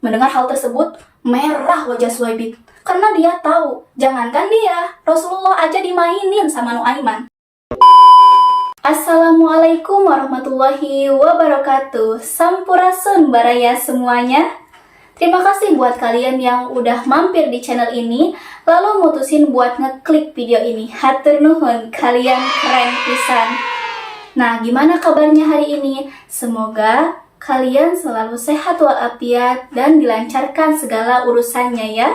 Mendengar hal tersebut, merah wajah Suhaibit. Karena dia tahu, jangankan dia, Rasulullah aja dimainin sama Nuaiman. Assalamualaikum warahmatullahi wabarakatuh. Sampurasun baraya semuanya. Terima kasih buat kalian yang udah mampir di channel ini, lalu mutusin buat ngeklik video ini. Hatur nuhun, kalian keren pisan. Nah, gimana kabarnya hari ini? Semoga kalian selalu sehat walafiat dan dilancarkan segala urusannya ya.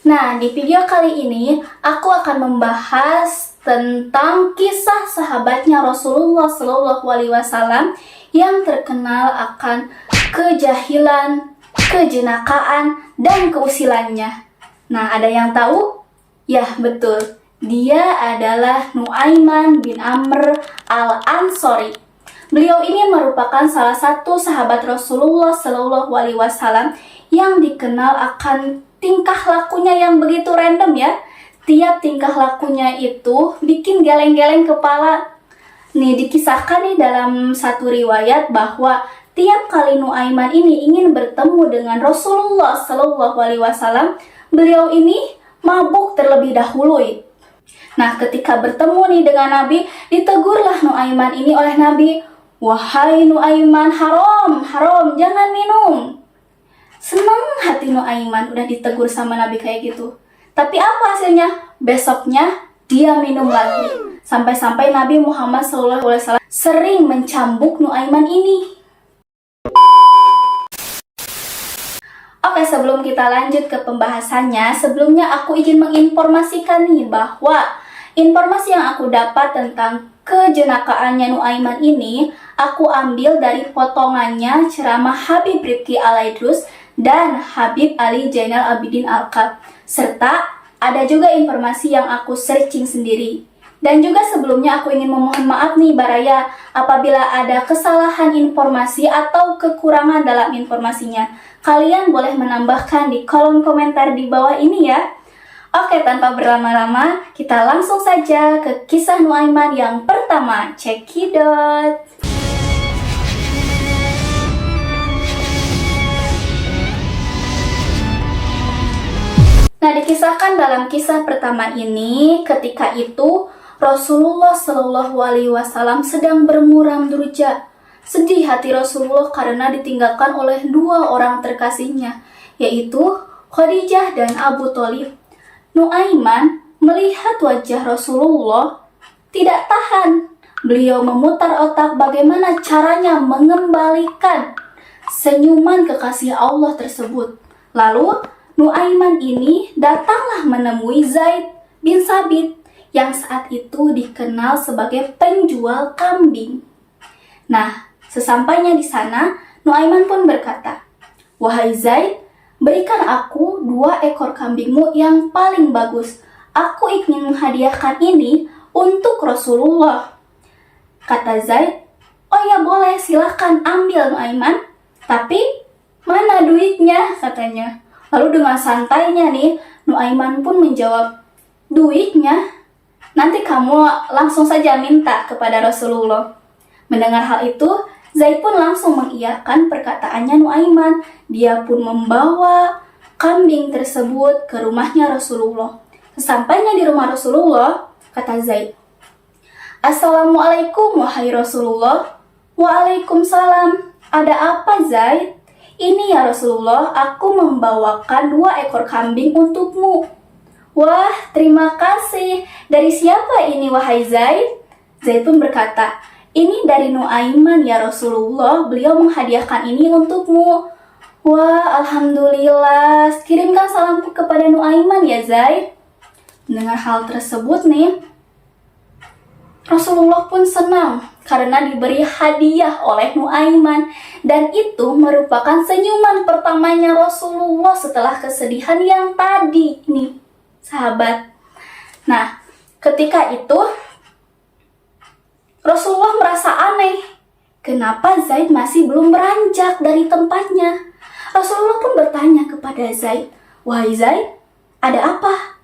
Nah, di video kali ini aku akan membahas tentang kisah sahabatnya Rasulullah SAW yang terkenal akan kejahilan, kejenakaan, dan keusilannya. Nah, ada yang tahu? Ya, betul. Dia adalah Nuaiman bin Amr al-Ansori. Beliau ini merupakan salah satu sahabat Rasulullah SAW yang dikenal akan tingkah lakunya yang begitu random ya. Tiap tingkah lakunya itu bikin geleng-geleng kepala. Nih, dikisahkan nih dalam satu riwayat bahwa tiap kali Nuaiman ini ingin bertemu dengan Rasulullah SAW, beliau ini mabuk terlebih dahulu. Nah, ketika bertemu nih dengan Nabi, ditegurlah Nuaiman ini oleh Nabi, "Wahai Nuaiman, haram, jangan minum." Senang hati Nuaiman udah ditegur sama Nabi kayak gitu. Tapi apa hasilnya? Besoknya dia minum lagi. Sampai-sampai Nabi Muhammad SAW sering mencambuk Nuaiman ini. Oke, sebelum kita lanjut ke pembahasannya, sebelumnya aku izin menginformasikan nih bahwa informasi yang aku dapat tentang kejenakaannya Nuaiman ini, aku ambil dari potongannya ceramah Habib Rifki Alaidrus dan Habib Ali Zainal Abidin Alkab. Serta ada juga informasi yang aku searching sendiri. Dan juga sebelumnya aku ingin memohon maaf nih Baraya apabila ada kesalahan informasi atau kekurangan dalam informasinya. Kalian boleh menambahkan di kolom komentar di bawah ini ya. Oke, tanpa berlama-lama, kita langsung saja ke kisah Nuaiman yang pertama. Cekidot. Nah, dikisahkan dalam kisah pertama ini, ketika itu Rasulullah SAW sedang bermuram durja. Sedih hati Rasulullah karena ditinggalkan oleh dua orang terkasihnya, yaitu Khadijah dan Abu Thalib. Nuaiman melihat wajah Rasulullah tidak tahan. Beliau memutar otak bagaimana caranya mengembalikan senyuman kekasih Allah tersebut. Lalu Nuaiman ini datanglah menemui Zaid bin Sabit yang saat itu dikenal sebagai penjual kambing. Nah, sesampainya di sana, Nuaiman pun berkata, "Wahai Zaid, berikan aku 2 ekor kambingmu yang paling bagus. Aku ingin menghadiahkan ini untuk Rasulullah." Kata Zaid, "Oh ya boleh, silahkan ambil Nuaiman. Tapi mana duitnya?" katanya. Lalu dengan santainya nih, Nuaiman pun menjawab, "Duitnya? Nanti kamu langsung saja minta kepada Rasulullah." Mendengar hal itu, Zaid pun langsung mengiyakan perkataannya Nuaiman. Dia pun membawa kambing tersebut ke rumahnya Rasulullah. Sesampainya di rumah Rasulullah, kata Zaid, "Assalamualaikum wahai Rasulullah." "Waalaikumsalam. Ada apa Zaid?" "Ini ya Rasulullah, aku membawakan 2 ekor kambing untukmu." "Wah, terima kasih. Dari siapa ini wahai Zaid?" Zaid pun berkata, "Ini dari Nuaiman ya Rasulullah, beliau menghadiahkan ini untukmu." "Wah, alhamdulillah. Kirimkan salamku kepada Nuaiman ya Zaid." Dengan hal tersebut nih, Rasulullah pun senang karena diberi hadiah oleh Nuaiman, dan itu merupakan senyuman pertamanya Rasulullah setelah kesedihan yang tadi nih, sahabat. Nah, ketika itu Rasulullah merasa aneh. Kenapa Zaid masih belum beranjak dari tempatnya? Rasulullah pun bertanya kepada Zaid, "Wahai Zaid, ada apa?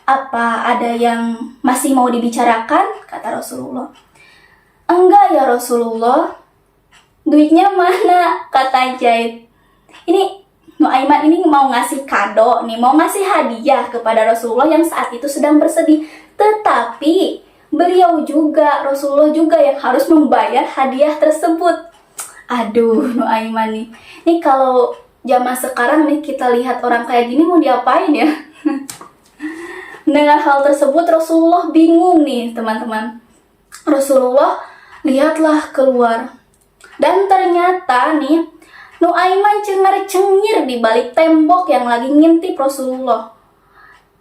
Apa ada yang masih mau dibicarakan?" kata Rasulullah. "Enggak ya Rasulullah." "Duitnya mana?" kata Zaid. Ini Nuaiman ini mau ngasih kado nih, mau ngasih hadiah kepada Rasulullah yang saat itu sedang bersedih. Tetapi beliau juga, Rasulullah juga yang harus membayar hadiah tersebut. Aduh, Nuaiman nih. Nih kalau zaman sekarang nih kita lihat orang kayak gini mau diapain ya? Dengan hal tersebut Rasulullah bingung nih teman-teman. Rasulullah lihatlah keluar. Dan ternyata nih Nuaiman cengar-cengir di balik tembok yang lagi ngintip Rasulullah.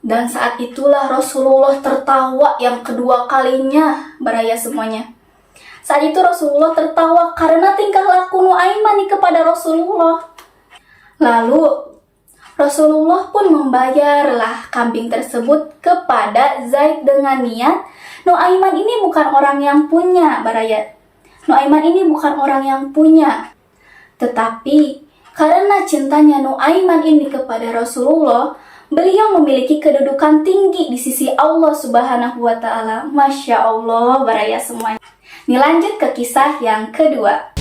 Dan saat itulah Rasulullah tertawa yang kedua kalinya, baraya semuanya. Saat itu Rasulullah tertawa karena tingkah laku Nuaiman nih kepada Rasulullah. Lalu Rasulullah pun membayarlah kambing tersebut kepada Zaid dengan niat Nuaiman ini bukan orang yang punya, baraya. Nuaiman ini bukan orang yang punya. Tetapi karena cintanya Nuaiman ini kepada Rasulullah, beliau memiliki kedudukan tinggi di sisi Allah Subhanahu wa Ta'ala. Masya Allah, baraya semuanya. Nih lanjut ke kisah yang kedua.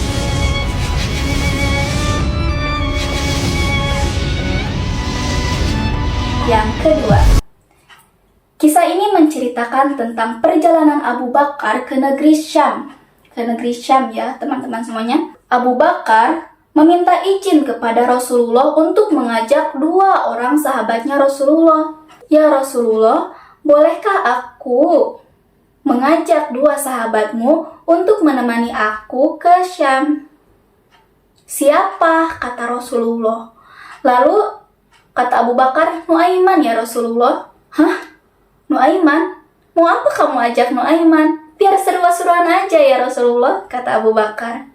Yang kedua, kisah ini menceritakan tentang perjalanan Abu Bakar ke negeri Syam. Ke negeri Syam ya teman-teman semuanya. Abu Bakar meminta izin kepada Rasulullah untuk mengajak dua orang sahabatnya Rasulullah. Ya Rasulullah, bolehkah aku mengajak dua sahabatmu untuk menemani aku ke Syam? Siapa? Kata Rasulullah. Lalu kata Abu Bakar, Nuaiman ya Rasulullah. Hah? Nuaiman? Mau apa kamu ajak Nuaiman? Biar seru-seruan aja ya Rasulullah, kata Abu Bakar.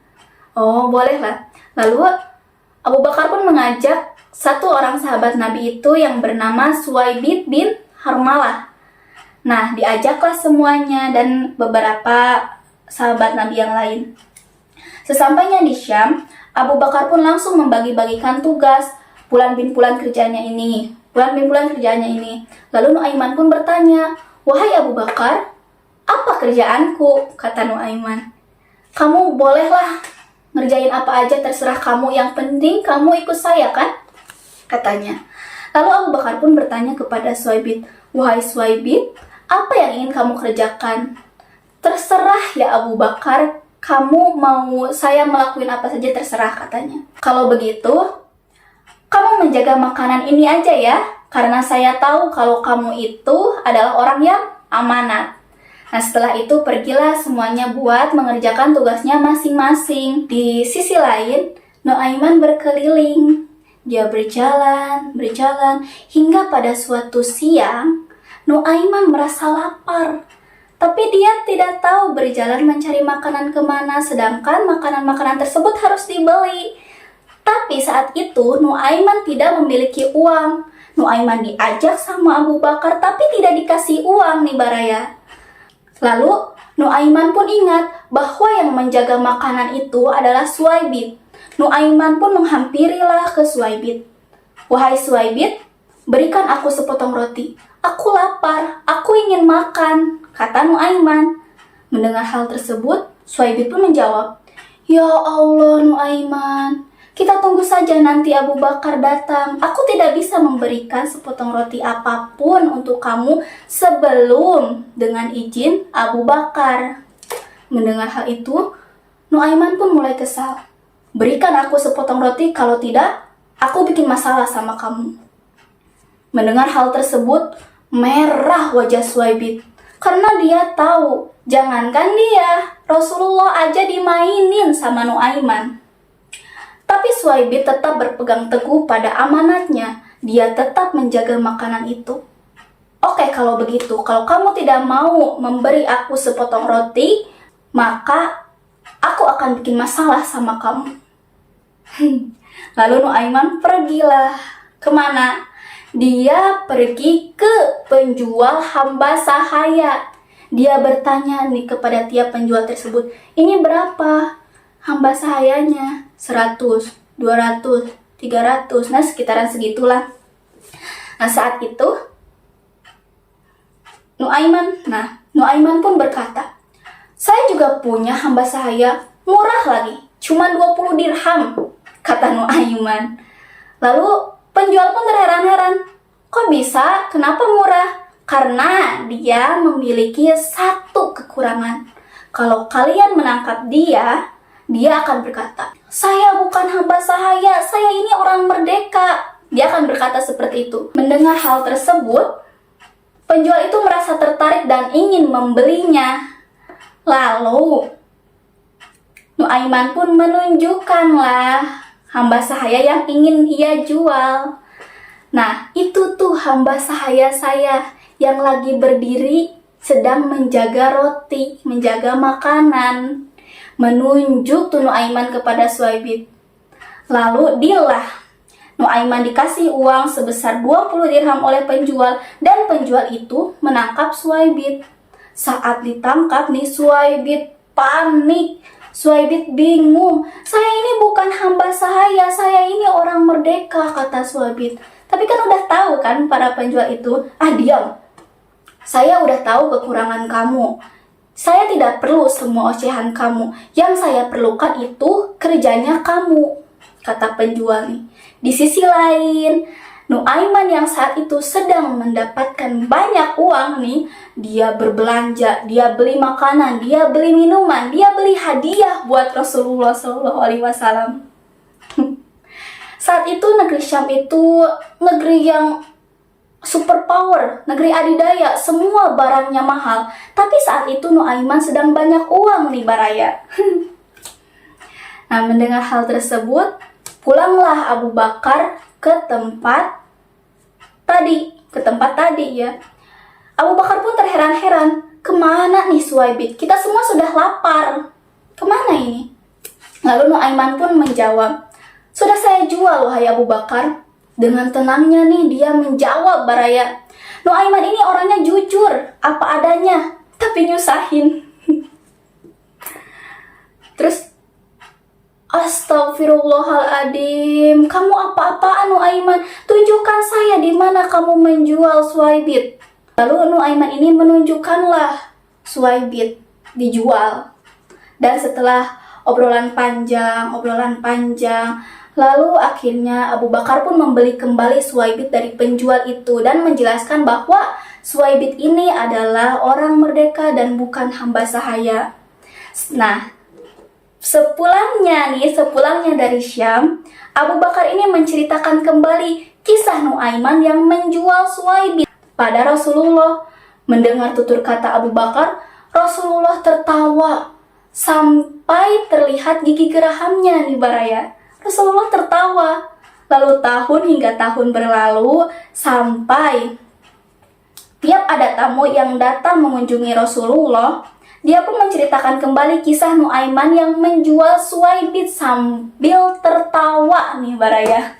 Oh, bolehlah. Lalu Abu Bakar pun mengajak satu orang sahabat Nabi itu yang bernama Suwaibid bin Harmalah. Nah, diajaklah semuanya dan beberapa sahabat Nabi yang lain. Sesampainya di Syam, Abu Bakar pun langsung membagi-bagikan tugas bulan bin bulan kerjanya ini. Lalu Nuaiman pun bertanya, "Wahai Abu Bakar, apa kerjaanku?" Kata Nuaiman. "Kamu bolehlah ngerjain apa aja terserah kamu, yang penting kamu ikut saya kan?" Katanya. Lalu Abu Bakar pun bertanya kepada Suwaibid, "Wahai Suwaibid, apa yang ingin kamu kerjakan?" "Terserah ya Abu Bakar, kamu mau saya melakukan apa saja terserah," katanya. "Kalau begitu, kamu menjaga makanan ini aja ya, karena saya tahu kalau kamu itu adalah orang yang amanat." Nah, setelah itu pergilah semuanya buat mengerjakan tugasnya masing-masing. Di sisi lain, Nuaiman berkeliling. Dia berjalan, hingga pada suatu siang, Nuaiman merasa lapar. Tapi dia tidak tahu berjalan mencari makanan kemana, sedangkan makanan-makanan tersebut harus dibeli. Tapi saat itu, Nuaiman tidak memiliki uang. Nuaiman diajak sama Abu Bakar, tapi tidak dikasih uang nih baraya. Lalu Nuaiman pun ingat bahwa yang menjaga makanan itu adalah Suwaibid. Nuaiman pun menghampirilah ke Suwaibid. "Wahai Suwaibid, berikan aku sepotong roti. Aku lapar, aku ingin makan," kata Nuaiman. Mendengar hal tersebut, Suwaibid pun menjawab, "Ya Allah Nuaiman, kita tunggu saja nanti Abu Bakar datang. Aku tidak bisa memberikan sepotong roti apapun untuk kamu sebelum dengan izin Abu Bakar." Mendengar hal itu, Nuaiman pun mulai kesal. "Berikan aku sepotong roti, kalau tidak, aku bikin masalah sama kamu." Mendengar hal tersebut, merah wajah Suwaibid. Karena dia tahu, jangankan dia, Rasulullah aja dimainin sama Nuaiman. Tapi Suwaibid tetap berpegang teguh pada amanatnya. Dia tetap menjaga makanan itu. "Oke, kalau begitu, kalau kamu tidak mau memberi aku sepotong roti, maka aku akan bikin masalah sama kamu." Lalu Nuaiman pergilah. Kemana? Dia pergi ke penjual hamba sahaya. Dia bertanya nih kepada tiap penjual tersebut, "Ini berapa hamba sahayanya?" 100, 200, 300, nah sekitaran segitulah. Nah saat itu Nuaiman pun berkata, "Saya juga punya hamba sahaya, murah lagi, cuma 20 dirham," kata Nuaiman. Lalu Penjual pun terheran-heran. Kok bisa? Kenapa murah? Karena dia memiliki satu kekurangan. Kalau kalian menangkap dia akan berkata, "Saya bukan hamba sahaya, saya ini orang merdeka." Dia akan berkata seperti itu. Mendengar hal tersebut, penjual itu merasa tertarik dan ingin membelinya. Lalu, Nuaiman pun menunjukkanlah hamba sahaya yang ingin ia jual. Nah, itu tuh hamba sahaya saya yang lagi berdiri sedang menjaga roti, menjaga makanan. Menunjuk tuh Nuaiman kepada Suhaibit. Lalu deal-lah. Nuaiman dikasih uang sebesar 20 dirham oleh penjual dan penjual itu menangkap Suhaibit. Saat ditangkap nih Suhaibit panik. Suhaibit bingung. "Saya ini bukan hamba sahaya, saya ini orang merdeka," kata Suhaibit. Tapi kan udah tahu kan para penjual itu, "Diam. Saya udah tahu kekurangan kamu. Saya tidak perlu semua ocehan kamu. Yang saya perlukan itu kerjanya kamu," kata penjual nih. Di sisi lain, Nuaiman yang saat itu sedang mendapatkan banyak uang nih, dia berbelanja, dia beli makanan, dia beli minuman, dia beli hadiah buat Rasulullah SAW. Saat itu negeri Syam itu negeri yang super power, negeri adidaya, semua barangnya mahal. Tapi saat itu Nuaiman sedang banyak uang nih baraya. Nah, mendengar hal tersebut, pulanglah Abu Bakar ke tempat tadi ya. Abu Bakar pun terheran-heran, kemana nih Suhaibit? Kita semua sudah lapar. Kemana ini? Lalu Nuaiman pun menjawab, "Sudah saya jual wahai Abu Bakar." Dengan tenangnya nih dia menjawab baraya. Nuaiman ini orangnya jujur, apa adanya, tapi nyusahin. Terus, "Astagfirullahaladzim, kamu apa-apaan Nuaiman? Tunjukkan saya di mana kamu menjual Suhaibit." Lalu Nuaiman ini menunjukkanlah Suhaibit dijual. Dan setelah obrolan panjang, lalu akhirnya Abu Bakar pun membeli kembali Suhaibit dari penjual itu dan menjelaskan bahwa Suhaibit ini adalah orang merdeka dan bukan hamba sahaya. Nah, sepulangnya dari Syam, Abu Bakar ini menceritakan kembali kisah Nuaiman yang menjual Suhaibit pada Rasulullah. Mendengar tutur kata Abu Bakar, Rasulullah tertawa sampai terlihat gigi gerahamnya nih baraya. Rasulullah tertawa. Lalu tahun hingga tahun berlalu sampai tiap ada tamu yang datang mengunjungi Rasulullah, dia pun menceritakan kembali kisah Nuaiman yang menjual Suhaibit sambil tertawa nih baraya.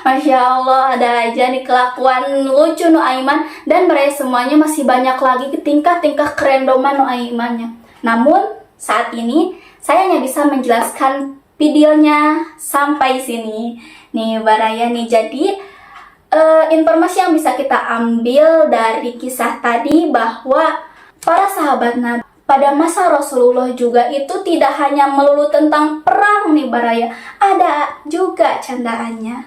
Masya Allah, ada aja nih kelakuan lucu Nuaiman, dan baraya semuanya masih banyak lagi tingkah-tingkah kerendoman Nuaimannya. Namun saat ini saya hanya bisa menjelaskan videonya sampai sini nih baraya nih. Jadi informasi yang bisa kita ambil dari kisah tadi bahwa para sahabat Nabi pada masa Rasulullah juga itu tidak hanya melulu tentang perang nih baraya, ada juga candaannya.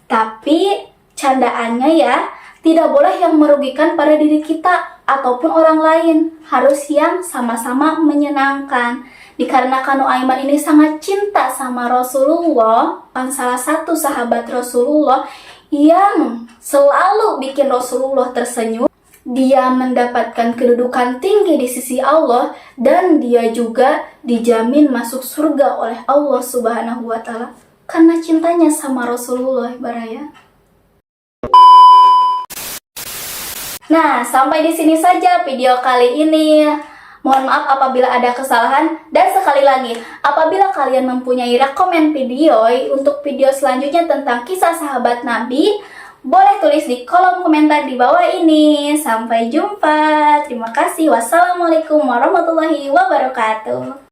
Tapi candaannya ya tidak boleh yang merugikan pada diri kita ataupun orang lain, harus yang sama-sama menyenangkan. Dikarenakan Nuaiman ini sangat cinta sama Rasulullah, kan salah satu sahabat Rasulullah yang selalu bikin Rasulullah tersenyum. Dia mendapatkan kedudukan tinggi di sisi Allah dan dia juga dijamin masuk surga oleh Allah Subhanahu wa Ta'ala karena cintanya sama Rasulullah baraya. Nah, sampai di sini saja video kali ini. Mohon maaf apabila ada kesalahan, dan sekali lagi, apabila kalian mempunyai rekomen video untuk video selanjutnya tentang kisah sahabat Nabi, boleh tulis di kolom komentar di bawah ini. Sampai jumpa. Terima kasih. Wassalamualaikum warahmatullahi wabarakatuh.